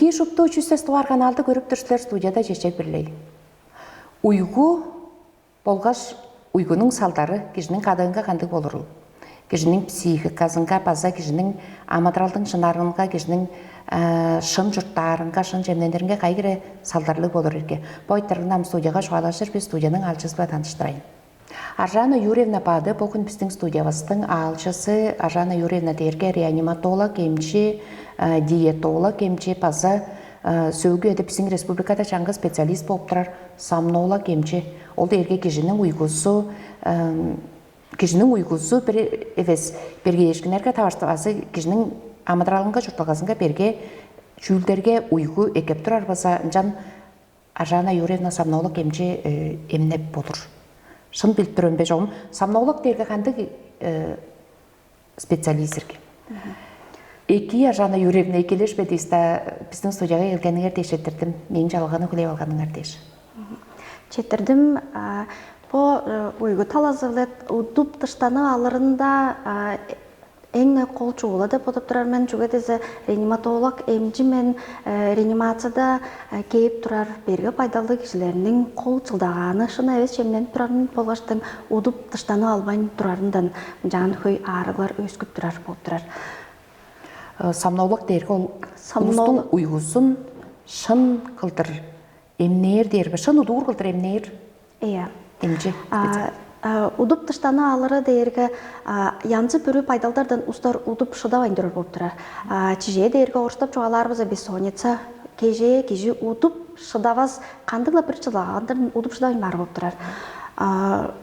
Эки шупту чүсес туар каналды көрүп тұрсылар студияда жешек бірлей. Уйгу болғаш уйгунун салдары кишинин кадыгынга кандык болурул. Кишинин психикасынга база, кишинин амадралдын шынарынга, кишинин шын журттарынга, шын жемнендеринге кайгыре салдарлы болур эрке. Бойттарынан студияга шуалашыр, біз студияның алчысыла таныштырайын. Ажана Юрьевна бады, бұл күн біздің студиябастың алчысы. Ажана Юрьевна дерге реаниматолог, емчи, диетолог, емчи база сөйгі өді біздің республикада жаңғы специалист болып тұрар, сомнолог, емчи. Ол дерге кежінің уйгусу бір эвес берге ешкінерге таваштывасы кежінің амадралынға жұртылғасынға берге жүлдерге уйгу екеп тұрар баса жан Ажана Юрьевна сомнолог емчи емнеп болыр. Шын біліп тұрын бе жоғым. Сомнолог дерге қанды специализерге. Эки Ажана Юрьевна екелеш бе дейсті біздің студияға елгеніңер дейшеттердім. Мен жалғаны күлей алғаныңар дейш. Четтердім, бұл ұйғы талазылет ұдып тұштаны алырында эң кол чугула деп отуп турар. Мен чуга дезе реаниматолог эмчи мен реанимацияда кейип турар берге пайдалуу кишилердин кол чылдаганы шын эбес жемненип турарын болгоштон удуп тыштаны албай турарындан жан хөй аарыглар өскүп турар болуп турар. Сомнолог дерге ол улустун уйгусун шын кылдыр эмнээр дерби, шын удуур кылдыр эмнээр? Iya. Эмчи? Удуп тыштаны алыры дерге янзы бүрі пайдалдардан устар удуп шыдабайн durur болуп турар. Чиже дерге орыстап чугаларыбыза бессонница, кежи удуп шыдабас кандыгла бир чылагандан удуп шыдабайн бар болуп турар.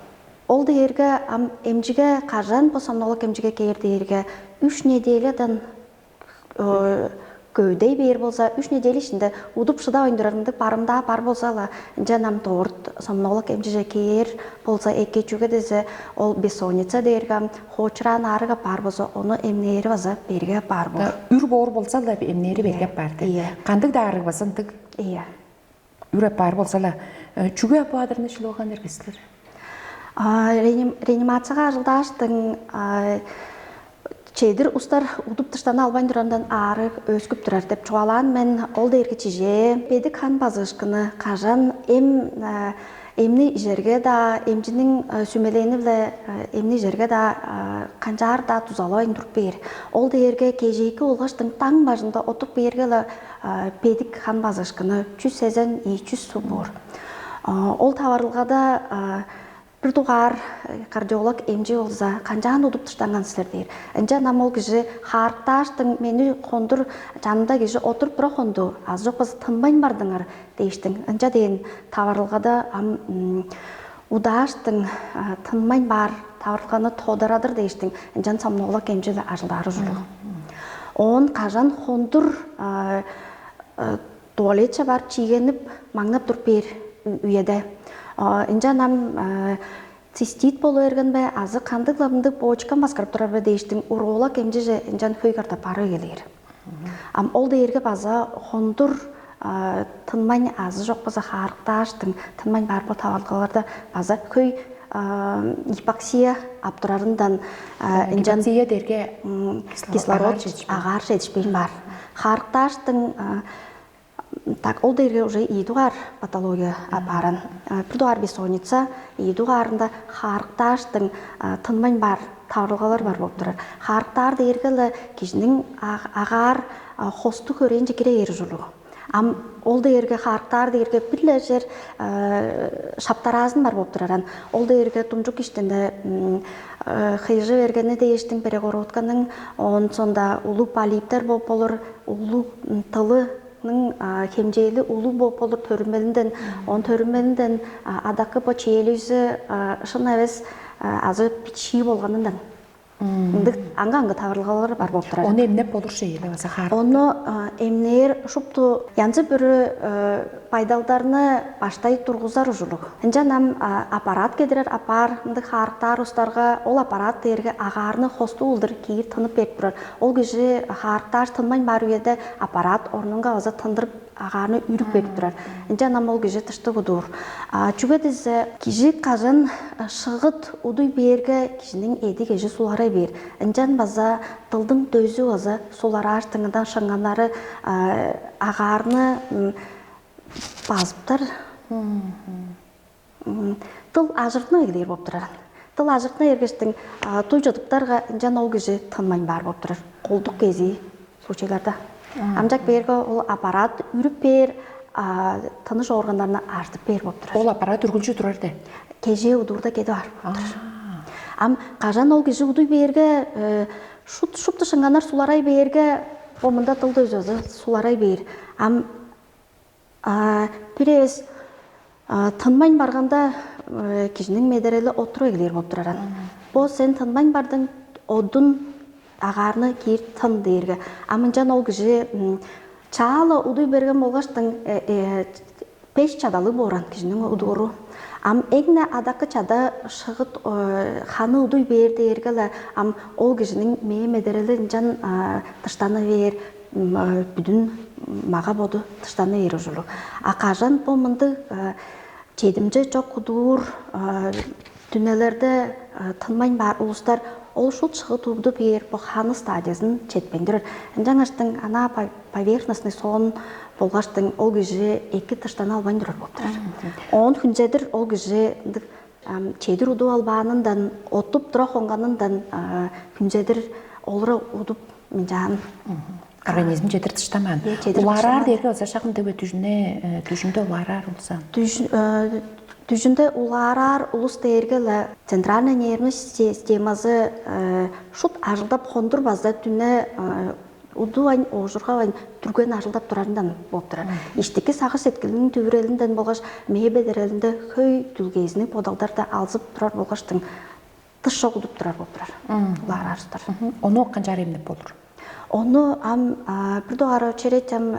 Ол дерге эмжиге кажан по сомнолог эмжиге кейер дерге 3 неделядан көйдей бер болса, 3 неделя ішінде удуп шыдабайн турарындык барымда бар болса, жанам торт сомнолог эмжиге кейер болса, эки чуга дезе ол бессонница дерге хочран арыга бар болса, оны эмнери база берге бар бол. Үр боор болса да эмнери берге барды. Кандык да арык басындык. Iya. Үр бар болса да чуга баадырны шылоган эргесилер. Реанимацияга жылдаштың чейдир устар удуп тыштаны албайн турандан арык өскүп турар деп чуалан мен ол дерге чиже бедик хан базышкыны кажан эмни жерге да эмжинин сүмелени биле эмни жерге да канжар да тузалабайн туруп бер. Ол дерге кежейки улгаштын таң бажында отуп берге бедик хан базышкыны 100 сезен 200 су бор. Ол таварылгада bir тугар кардиолог эмжи болса канжан удуп тыштанган силер дейр. Энже намол киши харкташтың мени кондур жанында киши отуруп тура конду. Аз жок болсо тынбайн бардыңар дейиштиң. Энже дейин таварылгада удаштың тынбайн бар таварылганы тодарадыр дейиштиң. Энжен сомнолог эмжи ажылдары жулу. Он кажан кондур туалетче бар чийгенип маңнап туруп бер үйеде. Инжа нам цистит болу эрген бе, азы кандык лабындык почка маскарып турар бе дейиштиң. Уролог эмжи инжан хөй карта пары келер. Ол дерге база хондур тынмайн азы жок база харкташтың тынмайн бар бо тавалгаларда база хөй гипоксия аптурарындан инжан дерге кислород агар жетишпейин бар. Харкташтың так, ол дерге уже идугар патология апаран. Придугар бессонница, идугарында харкташтың тынмайн бар таврылгалар бар болуп турар. Харктар дергеле кишинин агар хосту көренже кире ери жулу. Ол дерге харктар дерге билле жер шаптаразын бар болуп тураран. Ол дерге тумжук иштенде хыйжы бергени дейиштиң перегородканын он сонда улуу полиптер болуп болор, улуу тылы хемжейли улуу болуп болур төрүмелинден, он төрүмелинден адакы по челюзі шын эбес азы пичи болганынан. Аңга таврылгалар бар болуп турат. Оны эмнеп болур шейле баса хар. Оны эмнер шупту янзы бүрү пайдалдарны баштай тургузар ужулук. Энже нам аппарат кедирер, аппарындык харктар устарга ол аппарат дерге агарны хосту улдыр кийир тынып берип турар. Ол киши харктар тынмайн бар үйеде аппарат орнунга аза тындырып ағаны үрік беріп тұрар. Инжан амол кежі тышты бұдур. Чүгедізі кежі қажын шығыт ұдуй бергі кежінің еді кежі сулары бер. Инжан база тылдың дөзі өзі сулары аштыңыдан шыңғанары ағарыны базыптар. Тыл ажыртына егдер боп тұрар. Тыл ажыртына ергештің той жадықтарға инжан ол кежі тынмайн бар боп тұрар. Қолдық кези случайларда. Амжак бергі ол аппарат үріп бер, тыныш органдарына артып бер боп тұрар. Ол аппарат үргілші тұрарды? Кеже ұдурда кеді бар боп тұрар. Ам қажан ол кеже ұдуй бергі, шупты шыңғанар суларай бергі, омында тылды өзі суларай бер. Ам перес тынмайн барғанда кежінің медерелі отыру егілер боп тұраран. Бұл сен тынмайн бардың одын ағарны кейір тын дейіргі. Амынжан ол кежі чалы ұдуй берген болғаштың пеш чадалы боран кежінің ұдуыру. Ам эгне адақы чада шығыт ханы ұдуй бер дейіргілі. Ам ол кежінің мейе медерелі жан тыштаны бер, бүдін маға боду тыштаны бер ұжылу. Ақажан бұл мұнды чедімжі жоқ ұдуыр дүнелерді тынмайн бар ұлыстар ол шут шығыт ұбды бер бұл ханы стадиясын четпендірір. Жаңаштың ана поверхностный сон болғаштың ол кежі екі тыштаны албайындырыр боптырар. Он хүнжедір ол кежі чедір ұду албанындан, отып тұра қонғанындан хүнжедір олыры ұдып мен жағын. Организм жетір тыштаман. Уларар дерге өзі шақынды бе түжінде уларар ұлсан? Түжінде уларар улус дергелі центральный нервный системасы шут ажылдап қондыр базда түні ұду айн, оғырға айн түрген ажылдап тұрарындан болып тұрар. Иштекі сағы сеткілінің төвірелінден болғаш мейе бедерелінде көй түлгейзінің подалдарды алзып тұрар болғаштың тыш жоғылдып тұрар болып тұрар. Уларар ұстар. Оны оққан жар емдеп болыр? Оны бір доғары черетем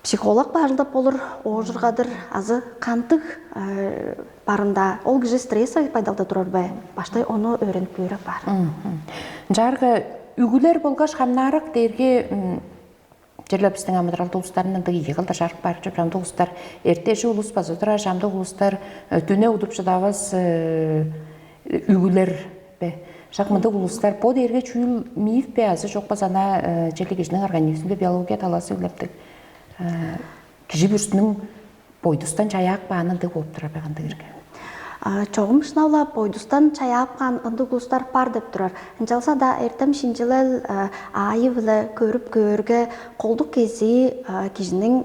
психолог бажылдап болыр, оғырғадыр азы қантық барында. Ол кежі стресса пайдалда тұрар бай. Баштай оны өреніп көріп бар. Жарғы үгілер болғаш қамнарық дерге жерлі біздің амыдыралды ұлыстарынан дығы еғылда жарық бар жүр. Жамды ұлыстар ертеші ұлыс базы тұра, жамды ұлыстар түне ұдып жадавыз үгілер бе. Шақмынды ұлыстар по дерге чүйіл мейіп бе азы жоқ базана жерлі кежінің организмде биология таласы үлептік. Кежі бүрсінің бойдыстан чаяқ бааны ды болып тұра бәғанды керге. Чоғым шынаула бойдыстан чаяқ баан ұнды ұлыстар бар деп тұрар. Жалса да әртім шинжілел айывылы көріп көрге қолдық кези кежінің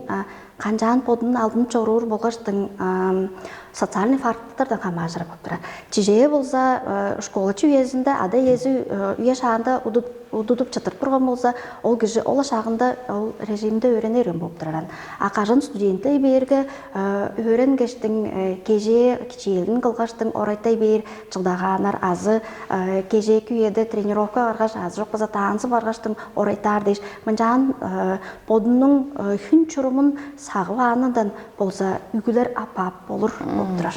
қанжаған подының алдын чоруыр болғаштың социальный фактордан қама ажырап отыра. Чижее болса, школачы үйезінде, ада езі үйе шағында ұдудып чатырып тұрған болса, ол кежі ола шағында режимді өренерін болып тұраран. Ақажын студенті бергі өрен кештің кеже кечелдің қылғаштың орайтай бер жылдағанар азы кеже күйеді тренировка арғаш азы жоқ база таңсы барғаштың орайтар дейш. Мұнжан подының хүн чұрымын сағы анындан болса үгілер апап болыр болып тұрар.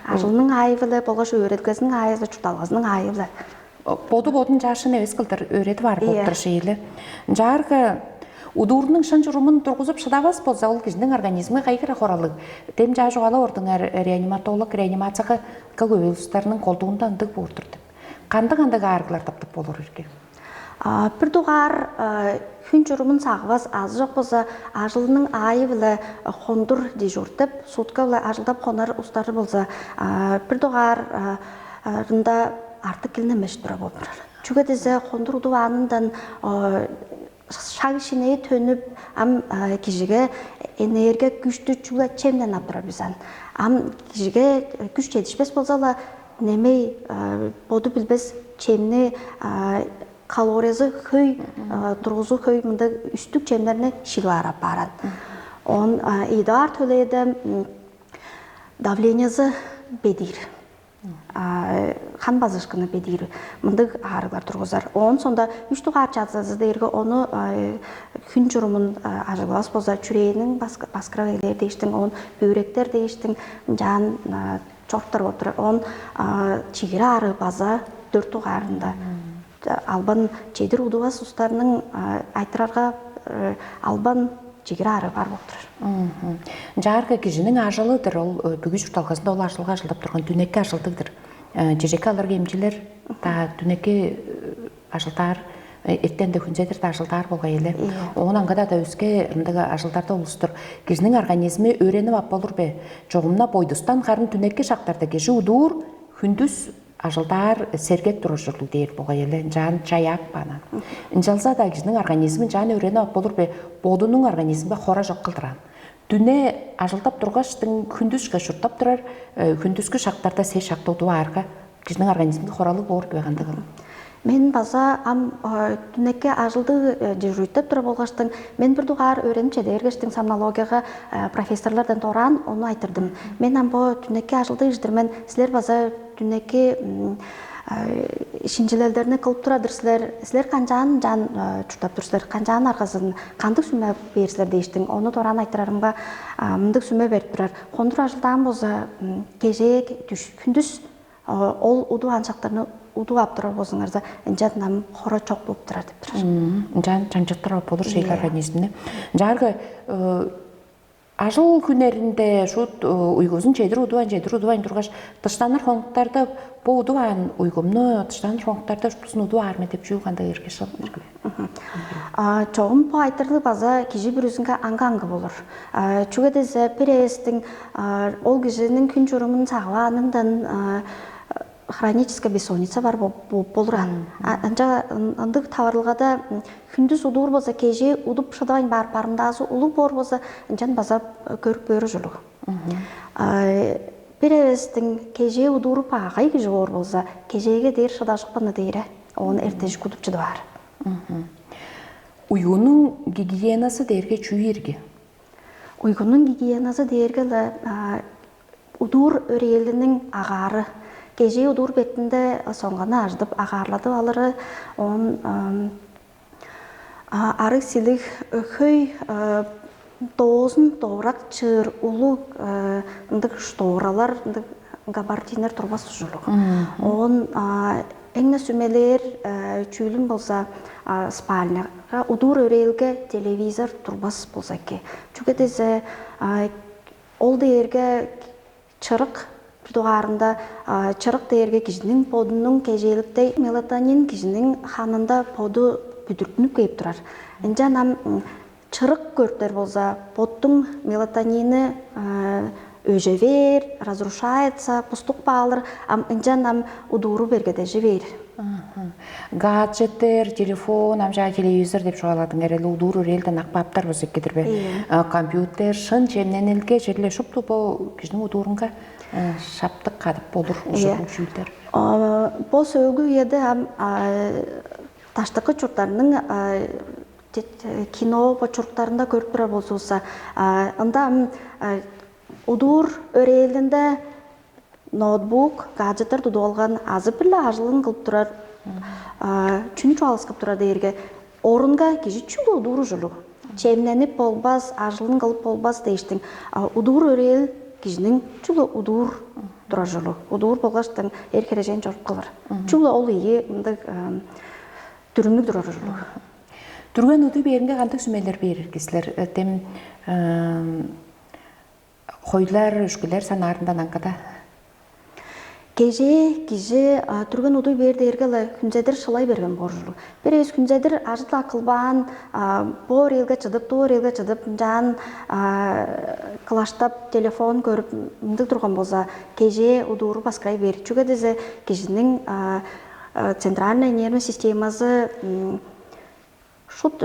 Ажылының айывылы, болғаш өреткізінің айывылы, чүталғызының айывылы. Боду-бодun жашын өз қылдыр өрет бар болдыр шейлі. Жарғы удурының шын жүрімін тұрғызып шыдавас болса, ол кежінің организмі қайғыра қоралығы. Дем жа жоғалы ордың реаниматолог реанимацияға көбелістарының қолдуында ындық болдырды. Қанды-қандығы арғылар таптып болыр өрге? Бір дұғар хүн жүрімін сағывас аз жоқ болса, ажылының айывылы қондыр дежуртып, сутка ажылдап қонар ұстары болса, бір дұғар артық келіне мәш тұра болып тұрар. Чүге дезе қондыр ұду анындан шағы шинeye төніп, кежіге энерге күшті чүге чемден аптырар бізан. Кежіге күш жетішпес болсала, немей боду білбес чемні калориясы көй, тұрғызу көй мұнда үстік чемдеріне шилара баран. Он идар төлейді давлениясы бедир. Қан базышқыны бедир. Мұндық арылар тұрғызар. Он сонда үштік арчатсызы дейіргі оны күн жүрімін ажылас болса, чүрейінің басқыра вейлер дейіштің, он бөректер дейіштің, жан чорттар отырыр. Он чигері ары база дөрттік арында. Албан чедір ұдуас ұстарының айтырарға албан жигер ары бар болтыр. Жарғы кежінің ажылыдыр, ол бүгі жұрталғасында ол ажылға ажылдап тұрған түнекке ажылдығыдыр. Жежеке алар кемчілер, түнекке ажылдар, еттен де күнзедір де ажылдар болға елі. Оғын аңғада да өске ажылдарды олыстыр. Кежінің организмі өреніп ап болыр бе, жоғымна бойдыстан қарын түнекке шақтарды кежі ұдуыр, күндіз ажылдар сергек тұрыр жүрлі дейір болға елі, жан жаяқ бана. Жалса да кежінің организмі жан өреніп ап болыр бе, бодының организмі қора жоқ қылдыран. Дүне ажылдап тұрғаштың күндізгі шұрттап тұрар, күндізгі шақтарда сей шақты ұдуа арға, кежінің организмі қоралы болыр беғанды қылым. Мен база түнекке ажылды жүрүйтіп тұры болғаштың, мен бір дұғар өреніп жеді ергештің сомнологияға профессорлардан торан, оны айтырдым. Мен амбо түнекке ажылды жүздірмен, сілер база түнекке шинжилердеріне қылып тұрадыр, сілер қанжан жан чұртап тұрсылар, қанжан арғасын қандық сүмі берсілер дейштің. Оны торан айтырарымға мұндық сүмі беріп тұрар. Қондыр ажылдан боза кежек, күндіз ол ұду аншақтарыны ұду аптырар бозыңарда, жан нам қора чоқ болып тұрар деп тұрар. Жан жанчықтар болып olur şeyler организміне. Жарғы ажыл күнерінде шут уйгозун жедір удуан тұрғаш тыштаныр хоңықтарды бұл удуан уйгомны тыштаныр хоңықтарды шутысын уду арме деп жуғанда еркеші алып Çoğun bu aytırlı baza kişi bir üzünge anga bolur. Çünkü de перестің ол кişinin күн жұрымын сағыланыңдан хроническая бессонница бар болыран. Анжа андық таварлыға да күндіз удур болса кеже удуп шыдайын барымдазы улы бор болса анжан база көріп бөрі жылы. Перестің кеже удуры пағай кежі бор болса кежеге дейір шыдашықпаны дейірі. Оны әртежі күдіп жыды бар. Uygunun гигиенасы дерге чүйерге? Uygunun гигиенасы дерге удур өрелінің ағары. Кеже удур бетінде соңғаны аждып ағарлады алыры. Ары силік өкөй тоғызын тоғырақ чыр ұлы шторалар габардинер тұрбасы жылық. Он әңгі сүмелер чүйлім болса спальняға удур өрелге телевизор тұрбас болса ке. Чүгі дезе ол дейерге чырық Дұғарында чырық дейерге кежінің подының кежеліктей мелатонин кежінің қанында поды бүдіртініп кейіп тұрар. Энжа нам чырық көрттер болса, подтың мелатонины өжевер, разрушается, пустық бағалыр, энжа нам удуру бергеде жевер. Гаджеттер, телефон, амжа телевизор деп жоғаладың әрелі удур өрелден ақпаптар бөзек кетір бе. Компьютер, шын жемнен елге жерле шыпты бұл кежінің удурынға шаптық қадып болыр ұжығын жүлдер. Бұл сөйгі еді таштықы чұрттарының кино чұрттарында көріп тұрар болсуса. Онда удур өрелінде ноутбук, гаджеттер туды олған азы бірлі ажылын қылып тұрар. Чүнчу алыс қылып тұрар дейірге. Орынға кежі чүлі удуру жылу. Чемненіп болбас, ажылын қылып болбас дейштің. Удур өрел кежінің чүлі удур тұрар жылу. Удур болғаштың еркережен жорып қылыр. Чүлі ол ие түрімлік тұрар жылу. Түрген ұды берінге қантық сүмелер берір кесілер. Дем қойлар, үшкілер санарындан аңқада? Кеже түрген ұды берді ергелі күнзедір шылай берген бор жылу. Бір өз күнзедір ажыт ақылбан, бор елге чыдып, жан қылаштап телефон көріп мүндік тұрған болса, кеже ұдыры басқырай бер. Чүге дезе кежінің центральный нервный системасы шут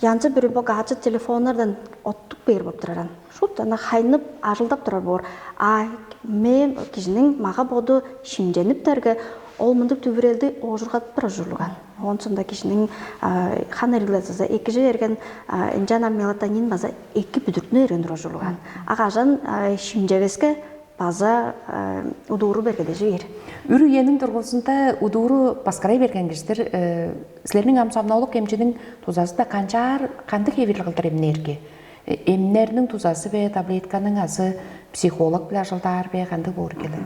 янчы бір бұл гаджет телефонlardan оттық бер болып тұраран. Шут қайнып ажылдап тұрар бор. Мен кежінің маға боды шимженіп тәргі ол мұндық түбірелді оғырғат бір жүрілген. Онсында кежінің қан әрілесізі екі жер ерген инжана мелатонин база екі бүдіртіні ерендір жүрілген. Ағажан шимжевеске база удуру бергеде жер. Үрі енің тұрғысында удуру басқарай берген кештер сілерінің амсамнаулық емчінің тузасы да қанды кеверлі қылдар емнерге? Емнерінің тузасы бе, таблетканың азы психолог білі жылдар бе, қанды бор келі?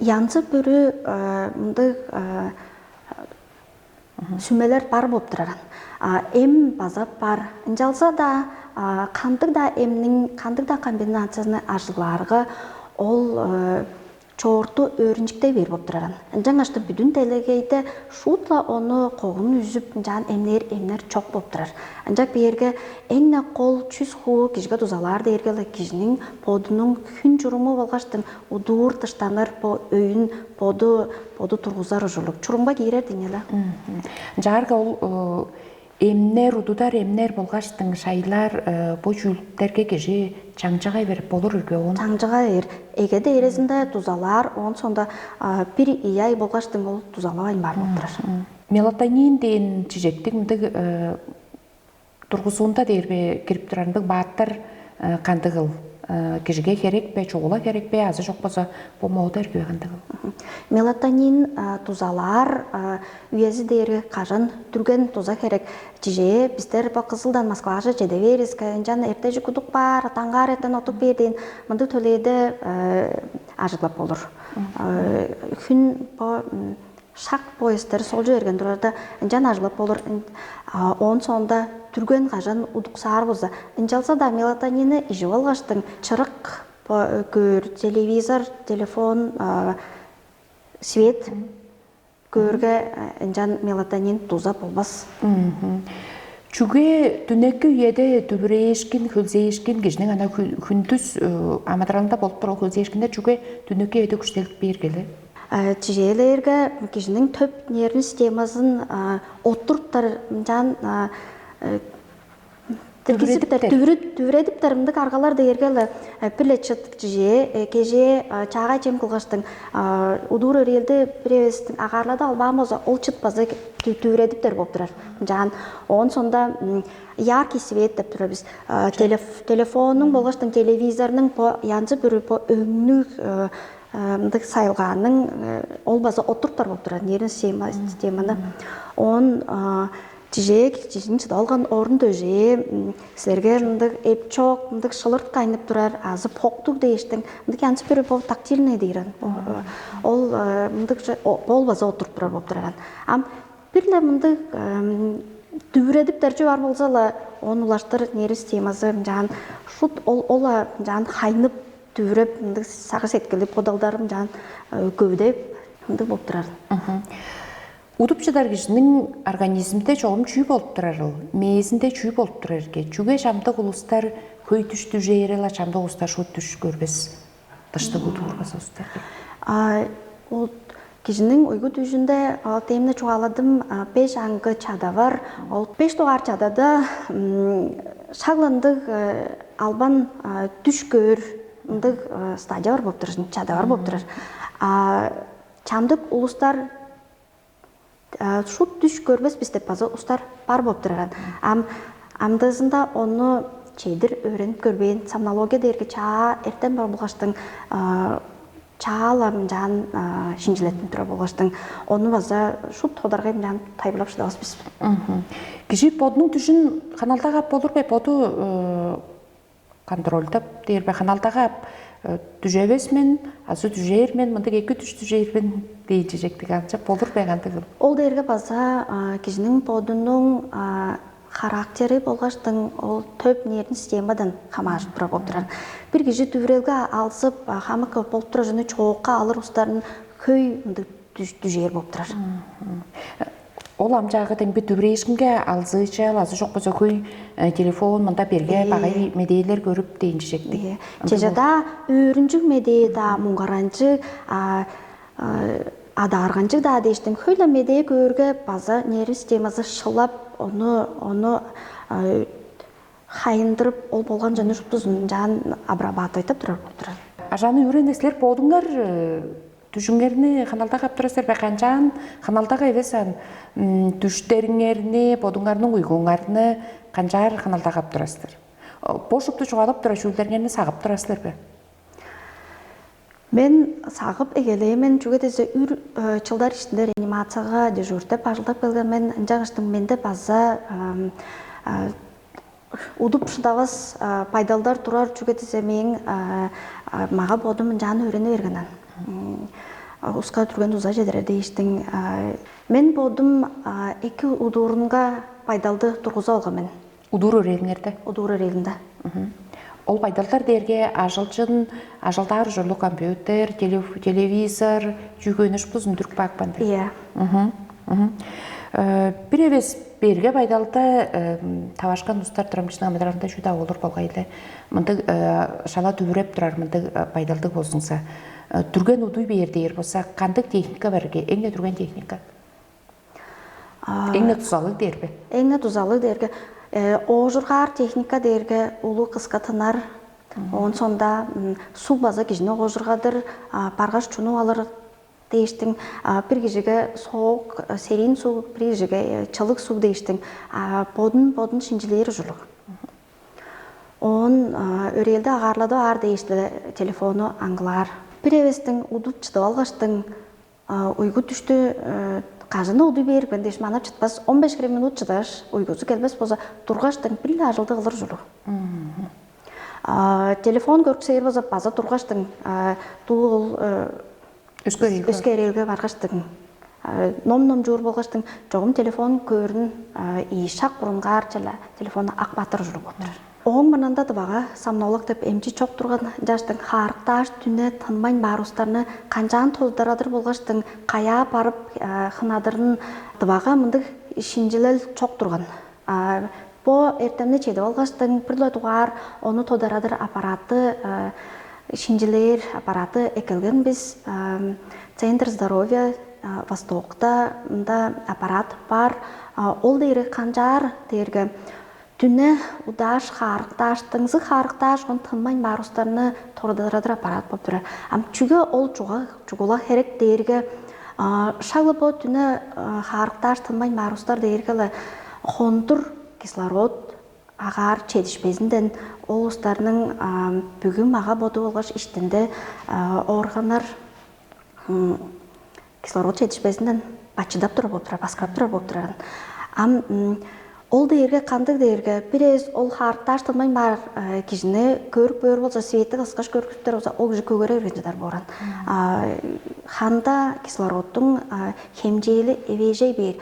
Янсы бүрі мұнды сүмелер бар болып тұраран. Эм базап бар. Инжалса да қандық да эмнің, қандық да комбинацияны ажыларғы ол чорту өрінчікте бер болып тұраран. Жаңашты бүдін тәлегейді шутла оны қоғын үзіп, жан эмнер чоқ болып тұрар. Анжақ берге әңне қол чүз ху кежге дұзалар дергелі кежінің подының күн жүрімі болғаштың ұдуыр тыштаныр по өйін поду тұрғызар ұжылық. Чұрымба кейрер денелі. Жарға ол эмнер, удудар эмнер болғаштың шайлар бұл жүліктерге кежі чаңжағай беріп болыр үрге оң? Чаңжағай ер. Егеде ерезінде дұзалар, он сонда бір ияй болғаштың ол дұзалағайн бар болдырыр. Мелатонин дейін чижектің тұрғысуында дейірбе керіп тұрарындық бааттар қандығыл? Кежіге керек бе, чоғыла керек бе, азы жоқ болса, бұл мауды әрге қандығыл? Мелатонин тузалар үйезі дейірі қажын түрген туза керек. Чиже біздер қызылдан Москваға жеде веріз, кәйінжан әртежі күдік бар, таңғар еттен отып берден, мұнды төлейді ажылап болыр. Күн шақ поездар сол жерген тұрарды жан ажылап болыр. Он сонда түрген қажан ұдықсар болса. Инжалса да мелатонины ижі болғаштың чырық көр, телевизор, телефон, свет көрге жан мелатонин туза болбас. Чүге түнекі үйеді түбірейшкін, хөлзейшкін кежінің ана күндіз амадралында болып тұру хөлзейшкіндер чүге түнекі үйеді күштелік бергелі? Чижелерге кежінің төп нервін системасын отырттар жан Түвредіптер арғалар да ергелі пілетшіт жие, кеже чағай чем қылғаштың ұдуыр өрелді біревестің ағарлады албам олза ол чытпазы түвредіптер болып тұрар. Жан, он сонда яркий свет деп тұрар біз. Телефонның болғаштың телевизорның янсы бүрі өңнік сайылғанның ол базы отырттар болып тұрар, нерін системаны. Он Чижин чыдалған орын төже, сілерге мұндық эпчок, мұндық шылырт қайнып тұрар, азы поқтық дейіштің, мұндық янсы бірі бұл тактильный дейірін. Ол мұндық бол база отырып тұрар болып тұраран. Ам бірлі мұндық дүбіредіп дәржі бар болсалы, оны ұлаштыр нері системасы, шут ола қайнып дүбіреп, мұндық сағы сеткілі подалдарым көвдеп, мұндық болып тұрар. Удупчыдар кишinin организмде çoğum çüy bolup turarıl, meyesinde çüy bolup turarke. Çüge şamda ulustar köy düştü jeyerela şamda ulustar şut düş görbes. Dışta uturgasa ustar. O kişinin uygu düşünde temne çoğaladım 5 angı çada var. O 5 doğar çadada şaglandık alban düş gör stadya var bolup turur, çada var bolup turur. Çamdık ulustar шут түш көрбес бізде базы ұстар бар болып тұраран. Амдызында оны чейдір өреніп көрбейін, сомнология дерге чаа әртен бар болғаштың чаалам жан шинжилеттін тұра болғаштың. Оны базы шут тодарға жан тайбылап шыдағыз біз. Кіші подының түшін қаналдаға болыр бе? Поду контрольдап дейір бе? Қаналдаға түжевесмен, азы түжейірмен, мұндық екі түш түжейірмен дейжектік анша болыр бәғанды қыл? Ол дейірге база кешінің подының характері болғаштың ол төп нерін системадан қамашып тұра болып тұрар. Бір кеші түвірелге алсып, қамықы болып тұра жыны чоққа алыр ұстарын көй түжейір болып тұрар. Ол амжағы тәңбе түбірейшкінге алзы чал, азы жоқ болса көй телефон мұнда берге бағай медейлер көріп дейінші жекті. Чежада өрінжік медейда, мұңғаранжық, адарғанжық да дейштің көйлі медей көрге база нері системасы шылап, оны қайындырып, ол болған жаны жұптызын жан абрабат айтып тұрар. Ажаны өрендесілер болдыңдар түшіңеріне қаналда қаптырасыр бәқанжан, қаналдаға евесан түштеріңеріне, бодыңарының ұйғыңарыны қанжар қаналда қаптырасыр. Бошыпты жоғалып тұра шөлдеріңеріне сағып тұрасылыр бі? Мен сағып егелеймен жүге дезе үр чылдар ішінде реанимацияға дежурды пажылдап келген мен жағыштың менде база удуп шыдағыз пайдалдар тұрар жүге дезе мен маға бодым жаны өрені бергенен. уска түрген уза жедере дейштің. Мен бодым эки удурунга пайдалды тургуза алгамен. Удур өреліңерді? Удур өрелінде. Ол пайдалдар дерге ажылдар жолы компьютер, телевизор, жүгөніш бұзын дүрк бақ банды? Иә. Бір евес берге пайдалда тавашқан ұстар тұрамшының амадарында жүда олыр болғайды. Мұнды шала түбіреп тұрар мұнды пайдалды болсыңса. Түрген ұдуй бердейір болса, қандық техника бәрге? Әңне түрген техника? Әңне тұзалық дербе? Әңне тұзалық дерге. Оғырғар техника дерге ұлы қысқа тынар. Он сонда су база кежіне оғырғадыр, парғаш чуну алыр дейштің. Бір кежіге соғық, серин су, бір кежіге чылық су дейштің. Бодын шинжилері жылық. Он өрелді ағарлады ар дейшті телефону аңғылар. Бір евестің ұдып чыды алғаштың ұйғы түшті қажыны ұды беріп, бәндеш манап чытпас 15 минут чыдаш, ұйғызы келбес болса, тұрғаштың білі ажылды ғылыр жылы. Телефон көрксейір болса, база тұрғаштың тұғыл өскерелге барғаштың. Ном жуыр болғаштың, жоғым телефон көрін ишақ бұрынға арчылы телефоны ақ батыр жүріп отыр. Оғын мұнанда дыбаға самнаулық деп әмчі чоқ тұрған жаштың қарықташ түні тынмайн барустарны қанжан тоздарадыр болғаштың қая барып қынадырын дыбаға мұндық шинжилел чоқ тұрған. Бұ әртемні чеді болғаштың бірді туғар оны тоздарадыр аппараты шинжилер аппараты әкелген біз Центр здоровья Востокта аппарат бар. Ол дейірі қанжар дейіргі түні удаш, харықташтыңызы харықташ, он тынмайн барустарны тордарадыр аппарат боп тұрар. Чүгі ол чүгіла херек дейіргі шалы бұл түні харықташ, тынмайн барустар дейіргілі қондыр кислород ағар чедішпезінден ол ұстарының бүгін маға боду олғаш іштінде орғанар кислород чедішпезінден бачыдап тұрар боп тұрар, басқарап тұрар боп тұрарын. Ол дейірге, қандық дейірге, бірез ол харықташ тылмайн бар кежіне көріп бөр болса, светті қысқаш көркіптер болса, ол кежі көгері өргенжедар боран. Ханда кислородтың хемжейлі евежей бейір.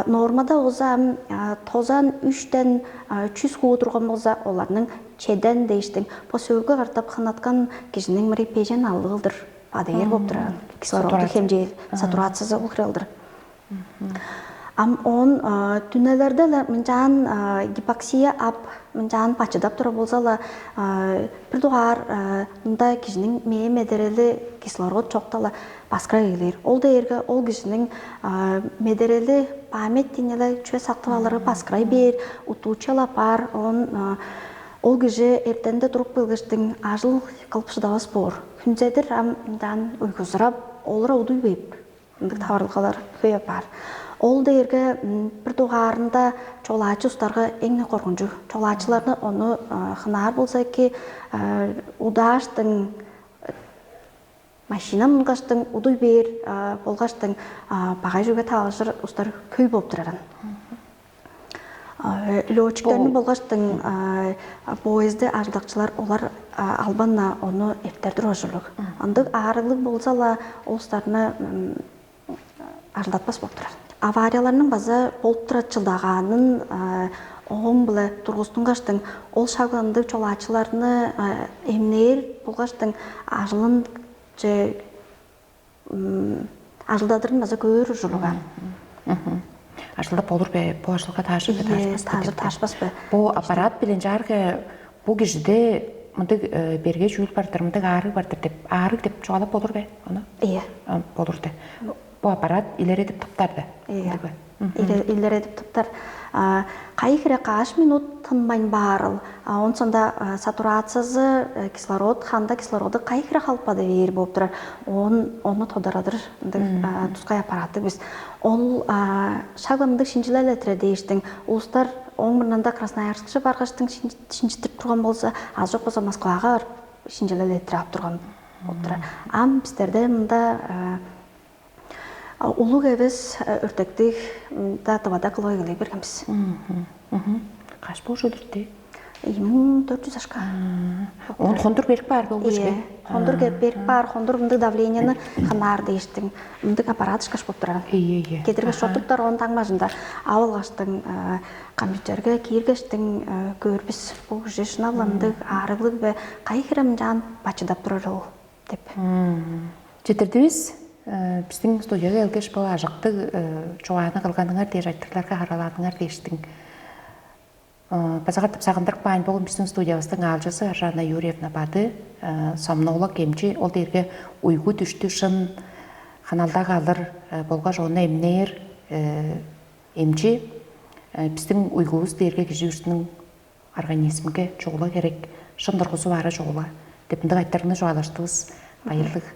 Нормада олза тозан 3-тен 300 қуы тұрған болса, оларының чеден дейштің. По сөйгі қартап қанатқан кежінің мұрай пейжен алығылдыр. Адайыр боп тұрған. Кислородтың хемжейл сатурациясы ұқырылдыр. Он түнелерде мінжан гипоксия ап, мінжан пачыдап тұры болсалы, бір дуғар мұнда кежінің мейе медерелі кислород чоқталы басқыра келер. Ол дейіргі ол кежінің медерелі памет денелі чөе сақтывалары басқырай бер, ұтучала бар, ол кежі әртенде тұрып білгіштің ажыл қылпшыдауыз бор. Күнзедір мұндан ұйғызырап, олыра ұдуй бейіп, таварлықалар көйе бар. Ол дейіргі бір туғарында чолачы ұстарға еңне қорғынжу. Чолачыларны оны қынар болса ке ұдаштың, машина мұнғаштың, ұдуй бер болғаштың бағай жүге тағылшыр ұстар көй боп тұрарын. Лёчкерні болғаштың поезді ажылдақчылар олар албанна оны ептердір өжілік. Андық ағарылық болсала ол ұстарны ажылдатпас боп тұрарын. Аварияларының базы болып тұрат жылдағанын оғын білі тұрғыстың қаштың ол шағыланды чолачыларыны емнейір болғаштың ажылын ажылдадырын базы көрі жылыға. Ажылдап olur бе, бұл ажылға ташпас бе? Бұл аппарат білен жарғы бұл кежіде мұндық берге жүйіл бардыр, мұндық арық деп жоғалап болыр бе? Иә. Болыр де. Бұл аппарат илер едіп тұптарды? Илер едіп тұптар. Қайықыры қаш минут тынмайн барыл. Он сонда сатурациясы кислород, ханда кислороды қайықыры қалпады вейір болып тұрар. Оны тодарадыр тұсқай аппараты біз. Ол шағылымдық шинжилер летірі дейіштің. Ұлыстар оң мұрнанда Красноярскшы барғаштың шинжітіп тұрған болса, аз жоқ болса Москваға шинжилер летірі ап тұрған болып тұрар. Ам біздерде мұнда улуг эвес өртөктүк да табада кылой келе бергенбиз. Каш болушу дурти? 1400 ашка. Он хондур берік бар бұл бізге. Хондур берік бар, хондур мындық давлениені ханар дейштің, мындық аппарат шқаш болып тұран. Кетірге шоттықтар оның таңмажында ауылғаштың компьютерге киргештің көрбіс бұл жешін авламдық арығылық бі қайқырым жан бачыдап тұрар ол деп. Жетірдіңіз, біздің студияға елгеш бұл ажықты жоғаны қылғаныңар дей жайттықларға қараланыңар дейштің. Базағар тапсағындырық байын болын біздің студиябыздың алжысы Жанна Юрьевна бады, сомнолог емчі, ол дерге ұйғы түшті шын қаналда қалыр болға жоғына емнейір емчі, біздің ұйғыз дерге кежеуісінің организмге жоғыла керек, шын дұрғызы бары жоғыла. Депінді қайттарыңыз жоғалаштыңыз байырлық.